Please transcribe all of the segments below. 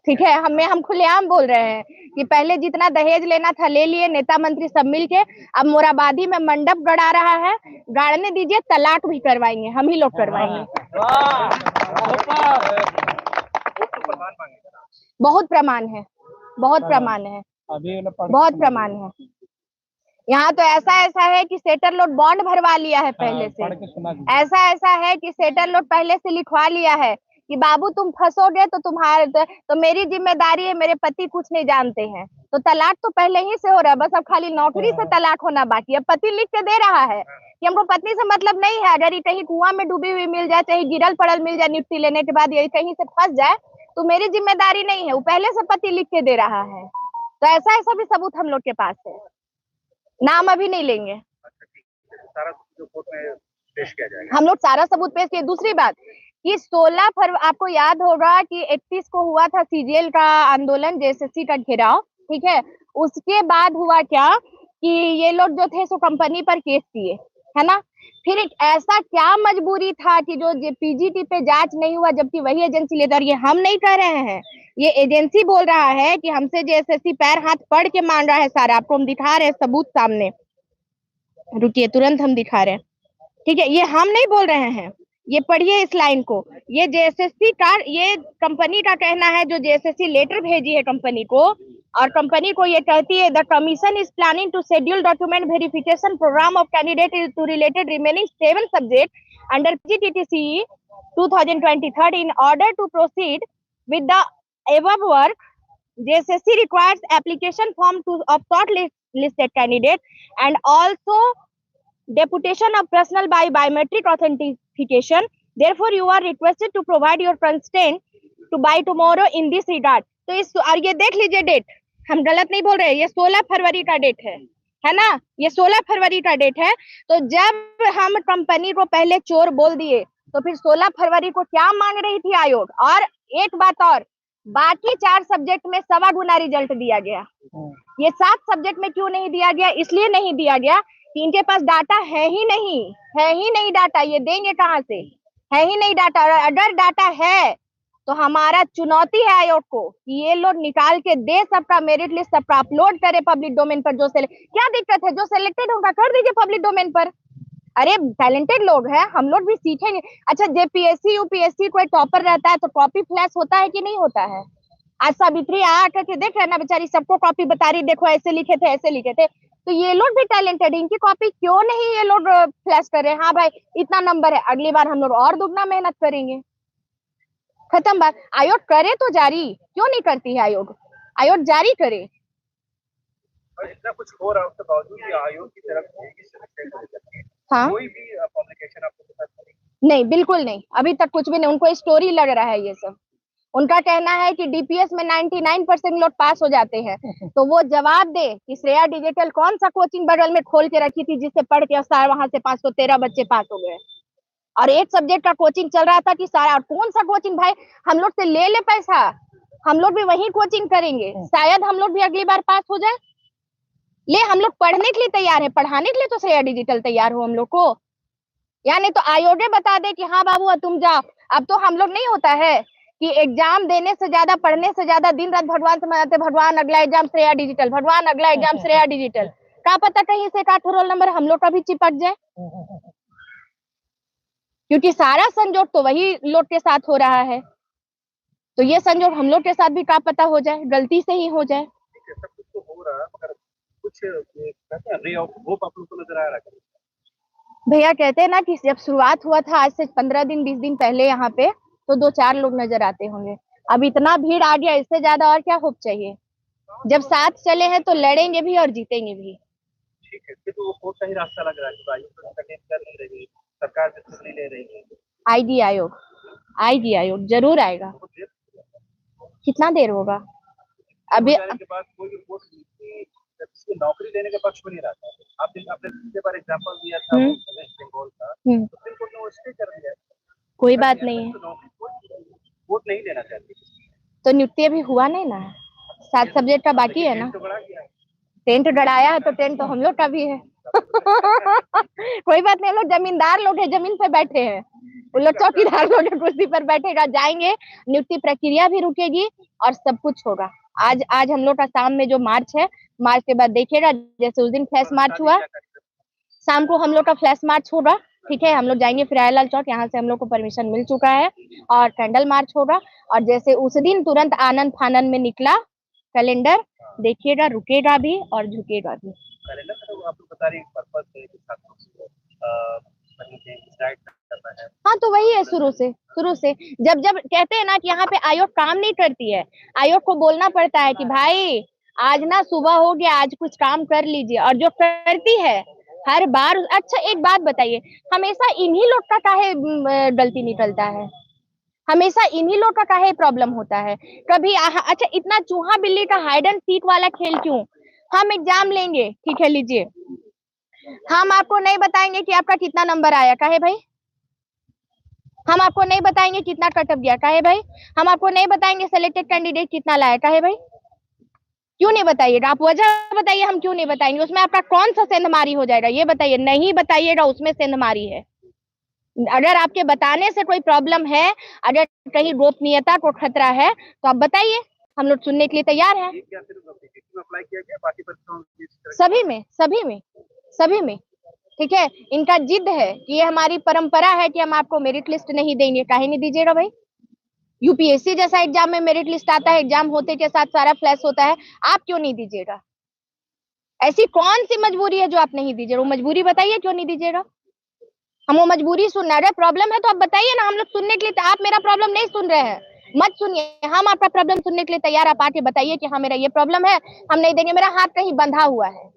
ठीक है, हम खुलेआम बोल रहे हैं कि पहले जितना दहेज लेना था ले लिए, नेता मंत्री सब मिलके। अब मोराबादी में मंडप गड़ा रहा है, गाड़ने दीजिए, तलाक भी करवाएंगे, हम ही लोग करवाएंगे। बहुत प्रमाण है, बहुत प्रमाण है, बहुत प्रमाण है। यहाँ तो ऐसा ऐसा है कि सेटर लोड बॉन्ड भरवा लिया है पहले से, ऐसा ऐसा है कि सेटर लोड पहले से लिखवा लिया है कि बाबू तुम फंसोगे तो तुम्हारे तो मेरी जिम्मेदारी है, मेरे पति कुछ नहीं जानते हैं। तो तलाक तो पहले ही से हो रहा है, बस अब खाली नौकरी से तलाक होना बाकी है। पति लिख के दे रहा है कि हमको पत्नी से मतलब नहीं है, अगर ये कहीं कुआं में डूबी हुई मिल जाए, चाहे गिरल पड़ल मिल जाए, नियुक्ति लेने के बाद ये कहीं से फंस जाए तो मेरी जिम्मेदारी नहीं है, वो पहले से पति लिख के दे रहा है। तो ऐसा ऐसा भी सबूत हम लोग के पास है, नाम अभी नहीं लेंगे। सारा जो कोर्ट में पेश किया जाएगा, हम लोग सारा सबूत पेश किए। दूसरी बात कि 16 फरवरी आपको याद होगा कि 31 को हुआ था सीजीएल का आंदोलन, जेएसएससी का घेराव, ठीक है। उसके बाद हुआ क्या कि ये लोग जो थे सो कंपनी पर केस किए, है ना। फिर एक ऐसा क्या मजबूरी था कि जो पीजीटी पे जांच नहीं हुआ, जबकि वही एजेंसी लेकर, ये हम नहीं कह रहे हैं, ये एजेंसी बोल रहा है कि हमसे जेएसएससी पैर हाथ पढ़ के मान रहा है सारा, आपको हम दिखा रहे हैं सबूत सामने, रुकिए तुरंत हम दिखा रहे हैं, ठीक है। ये हम नहीं बोल रहे हैं, ये पढ़िए इस लाइन को। ये जेएसएससी का, ये कंपनी का कहना है, जो जेएसएससी लेटर भेजी है कंपनी को, और कंपनी को ये कहती है the commission is planning to schedule document verification programme of candidate to related remaining 7 subject under PGTCE 2023 in order to proceed with the above work. JSSC requires application form of short listed candidate and also deputation of personal by biometric authentication. Therefore, you are requested to provide your consent to by tomorrow in this regard. तो इस, और ये देख लीजिए date, हम गलत नहीं बोल रहे, ये 16 फरवरी का डेट है ना, ये 16 फरवरी का डेट है। तो जब हम कंपनी को पहले चोर बोल दिए, तो फिर 16 फरवरी को क्या मांग रही थी आयोग। और एक बात और, बाकी 4 सब्जेक्ट में 1.25 गुना रिजल्ट दिया गया, ये 7 सब्जेक्ट में क्यों नहीं दिया गया? इसलिए नहीं दिया गया कि इनके पास डाटा है ही नहीं डाटा, ये देंगे कहाँ से? है ही नहीं डाटा। और अगर डाटा है तो हमारा चुनौती है आयोग को कि ये लोग निकाल के दे, सबका मेरिट लिस्ट सबका अपलोड करे पब्लिक डोमेन पर। जो क्या दिक्कत है, जो सिलेक्टेड होगा कर दीजिए पब्लिक डोमेन पर। अरे टैलेंटेड लोग हैं, हम लोग भी सीखेंगे। अच्छा, जेपीएससी यूपीएससी कोई टॉपर रहता है तो कॉपी फ्लैश होता है कि नहीं होता है? आज सावित्री आकर के देख रहे ना बेचारी, सबको कॉपी बता रही, देखो ऐसे लिखे थे ऐसे लिखे थे। तो ये लोग भी टैलेंटेड है, इनकी कॉपी क्यों नहीं ये लोग फ्लैश कर रहे हैं? हाँ भाई इतना नंबर है, अगली बार हम लोग और दुगना मेहनत करेंगे, खत्म बात। आयोग करे तो जारी, क्यों नहीं करती है आयोग? आयोग जारी करे। और इतना कुछ हो रहा है उसके बावजूद भी आयोग की तरफ से हाँ, कोई भी पब्लिकेशन आपको पता नहीं, बिल्कुल नहीं, अभी तक कुछ भी नहीं। उनको स्टोरी लग रहा है ये सब। उनका कहना है कि डीपीएस में 99% लोग पास हो जाते हैं। तो वो जवाब दे कि श्रेया डिजिटल कौन सा कोचिंग बगल में खोल के रखी थी जिससे पढ़ के सारा वहां से 513 बच्चे पास हो गए, और एक सब्जेक्ट का कोचिंग चल रहा था कि सारा। और कौन सा कोचिंग भाई, हम लोग से ले पैसा, हम लोग भी वही कोचिंग करेंगे, शायद हम लोग भी अगली बार पास हो जाए। ले, हम लोग पढ़ने के लिए तैयार है, पढ़ाने के लिए तो श्रेया डिजिटल तैयार हो हम लोग को। या नहीं तो आयोग बता दे कि हाँ बाबू तुम जाओ। अब तो हम लोग नहीं होता है कि एग्जाम देने से ज्यादा, पढ़ने से ज्यादा दिन रात भगवान से मनाते, भगवान अगला एग्जाम श्रेया डिजिटल, भगवान अगला एग्जाम श्रेया डिजिटल। क्या पता कहीं से का रोल नंबर हम लोग का भी चिपक जाए, क्योंकि सारा संजोग तो वही लोग के साथ हो रहा है। तो ये संजोग हम लोग के साथ भी क्या पता हो जाए, गलती से ही हो जाए। सब कुछ तो हो रहा है, मगर कुछ रे ऑफ होप आप लोग को नजर आ रहा है? भैया कहते हैं ना कि जब शुरुआत हुआ था आज से 15 दिन 20 दिन पहले यहाँ पे, तो 2-4 लोग नजर आते होंगे। अब इतना भीड़ आ गया, इससे ज्यादा और क्या होप चाहिए? जब साथ चले हैं तो लड़ेंगे भी और जीतेंगे भी। ठीक है, तो वो कौन सा ही रास्ता लग रहा है कि आयोग कर नहीं रही, सरकार नहीं ले रही है? आएगी आयोग, आएगी आयोग, जरूर आएगा। कितना देर होगा अभी? के बाद कोई नौकरी देने के पक्ष में नहीं रहता। आपने पिछले बार एग्जांपल दिया था वेस्ट बंगाल का, सुप्रीम कोर्ट ने वो स्टे कर दिया। कोई बात नहीं है, वोट नहीं देना चाहती तो नियुक्ति भी हुआ नहीं ना, 7 सब्जेक्ट का बाकी है ना। टेंट गड़ाया है तो टेंट तो हम लोग का भी है। कोई बात नहीं, हम लोग जमींदार लोग हैं, जमीन पे बैठे हैं, वो लोग चौकीदार लोग कुर्सी पर बैठेगा, जाएंगे, नियुक्ति प्रक्रिया भी रुकेगी और सब कुछ होगा। आज आज हम लोग का शाम में जो मार्च है, मार्च के बाद देखिएगा, जैसे उस दिन फ्लैश मार्च हुआ, शाम को हम लोग का फ्लैश मार्च होगा। ठीक है, हम लोग जाएंगे फिरायलाल चौक, यहाँ से हम लोग को परमिशन मिल चुका है, और कैंडल मार्च होगा। और जैसे उस दिन तुरंत आनंद फानंद में निकला कैलेंडर, देखिएगा, रुकेगा भी और झुकेगा भी। कैलेंडर का तो आप लोग बता रही पर्पस है कि छात्रों को कहीं पे गाइड करना है। हाँ, तो वही है, शुरू से जब जब कहते हैं ना कि यहाँ पे आयोग काम नहीं करती है, आयोग को बोलना पड़ता है कि भाई आज ना सुबह हो गया, आज कुछ काम कर लीजिए, और जो करती है हर बार। अच्छा एक बात बताइए, हमेशा इन्हीं लोग का काहे गलती निकलता है, हमेशा इन्हीं लोग का काहे प्रॉब्लम होता है। कभी अच्छा, इतना चूहा बिल्ली का हाइड एंड सीक वाला खेल क्यों? हम एग्जाम लेंगे, ठीक है, लीजिए, हम आपको नहीं बताएंगे कि आपका कितना नंबर आया, काहे भाई? हम आपको नहीं बताएंगे कितना कटअप गया, काहे भाई? हम आपको नहीं बताएंगे सिलेक्टेड कैंडिडेट कितना लाया, काहे भाई? क्यों नहीं बताइएगा? आप वजह बताइए, हम क्यों नहीं बताएंगे। उसमें आपका कौन सा सेंधमारी हो जाएगा, ये बताइए। नहीं बताइएगा, उसमें सेंधमारी है। अगर आपके बताने से कोई प्रॉब्लम है, अगर कहीं गोपनीयता को खतरा है, तो आप बताइए, हम लोग सुनने के लिए तैयार हैं। क्या सिर्फ अप्लाई किया गया, बाकी परीक्षाओं सभी में ठीक है। इनका जिद है कि ये हमारी परंपरा है कि हम आपको मेरिट लिस्ट नहीं देंगे। काहे नहीं दीजिएगा भाई? यूपीएससी जैसा एग्जाम में मेरिट लिस्ट आता है, एग्जाम होते के साथ सारा फ्लैश होता है, आप क्यों नहीं दीजिएगा? ऐसी कौन सी मजबूरी है जो आप नहीं दीजिएगा? वो मजबूरी बताइए, क्यों नहीं दीजिएगा? हम वो मजबूरी सुनना है, प्रॉब्लम है तो आप बताइए ना, हम लोग सुनने के लिए। आप मेरा प्रॉब्लम नहीं सुन रहे हैं, मत सुनिए, हम आपका प्रॉब्लम सुनने के लिए तैयार। आप आके बताइए कि हाँ मेरा ये प्रॉब्लम है, हम नहीं देंगे, मेरा हाथ कहीं बंधा हुआ है,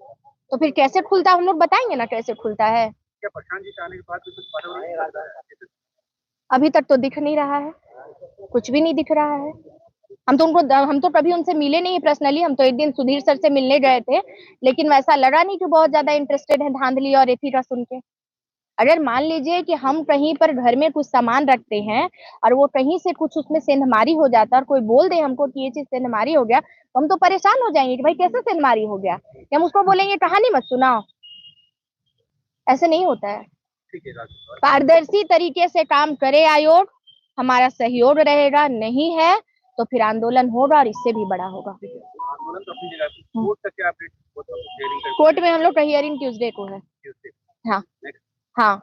तो फिर कैसे खुलता है? हम लोग बताएंगे ना कैसे खुलता है। क्या प्रशांत जी आने के बाद भी कुछ बदलाव नहीं आता है? अभी तक तो दिख नहीं रहा है, कुछ भी नहीं दिख रहा है। हम तो कभी उनसे मिले नहीं पर्सनली, हम तो एक दिन सुधीर सर से मिलने गए थे, लेकिन वैसा लगा नहीं कि बहुत ज्यादा इंटरेस्टेड है धांधली और एथी का सुन के। अगर मान लीजिए कि हम कहीं पर घर में कुछ सामान रखते हैं और वो कहीं से कुछ उसमें सेंधमारी हो जाता है, और कोई बोल दे हमको कि ये चीज सेंधमारी हो गया, तो हम तो परेशान हो जाएंगे कि भाई कैसे सेंधमारी हो गया। या हम उसको बोलेंगे कहानी मत सुनाओ, ऐसे नहीं होता है। ठीक है, पारदर्शी तरीके से काम करे आयोग, हमारा सहयोग रहेगा, नहीं है तो फिर आंदोलन होगा और इससे भी बड़ा होगा। आंदोलन तो अपनी जगह, कोर्ट तक क्या अपडेट? कोर्ट में हम लोग का हियरिंग ट्यूसडे को है। हाँ हाँ,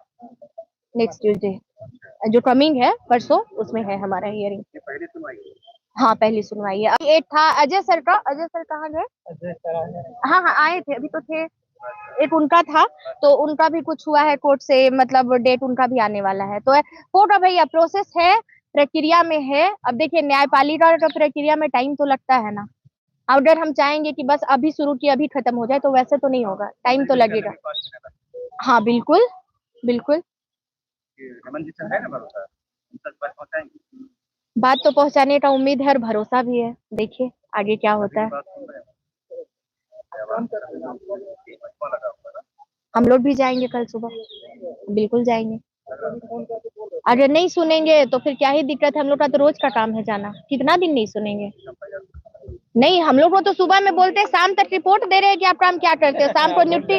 नेक्स्ट ट्यूसडे जो कमिंग है, परसों, उसमें है हमारा हियरिंग। पहली सुनवाई? हाँ, पहली सुनवाई है। अभी एक था अजय सर का, अजय सर कहाँ गए? हाँ हाँ, आए थे, अभी तो थे। एक उनका था, तो उनका भी कुछ हुआ है कोर्ट से, मतलब डेट उनका भी आने वाला है, तो होगा भैया, प्रोसेस है, प्रक्रिया में है। अब देखिए, न्यायपालिका का प्रक्रिया में टाइम तो लगता है ना। अगर हम चाहेंगे कि बस अभी शुरू किया अभी खत्म हो जाए, तो वैसे तो नहीं होगा, टाइम तो लगेगा। हाँ बिल्कुल बिल्कुल, हेमंत जी से है ना भरोसा, उन तक बात पहुंचाएंगे? बात तो पहुंचाने का उम्मीद है और भरोसा भी है, देखिए आगे क्या होता है। हम लोग भी जाएंगे कल सुबह, बिल्कुल जाएंगे। अगर नहीं सुनेंगे तो फिर क्या ही दिक्कत है, हम लोग का तो रोज का काम है जाना, कितना दिन नहीं सुनेंगे? नहीं, हम लोग को तो सुबह में बोलते हैं, शाम तक रिपोर्ट दे रहे हैं कि आप काम क्या करते हो। शाम को नियुक्ति,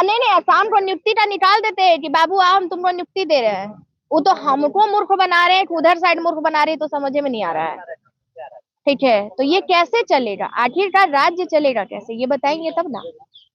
नहीं, शाम को नियुक्ति का निकाल देते हैं कि बाबू आओ हम तुमको नियुक्ति दे रहे हैं। वो तो हमको मूर्ख बना रहे हैं, उधर साइड मूर्ख बना रहे हैं, तो समझ में नहीं आ रहा है। ठीक है, तो ये कैसे चलेगा? आखिरकार राज्य चलेगा कैसे, ये बताएंगे तब ना।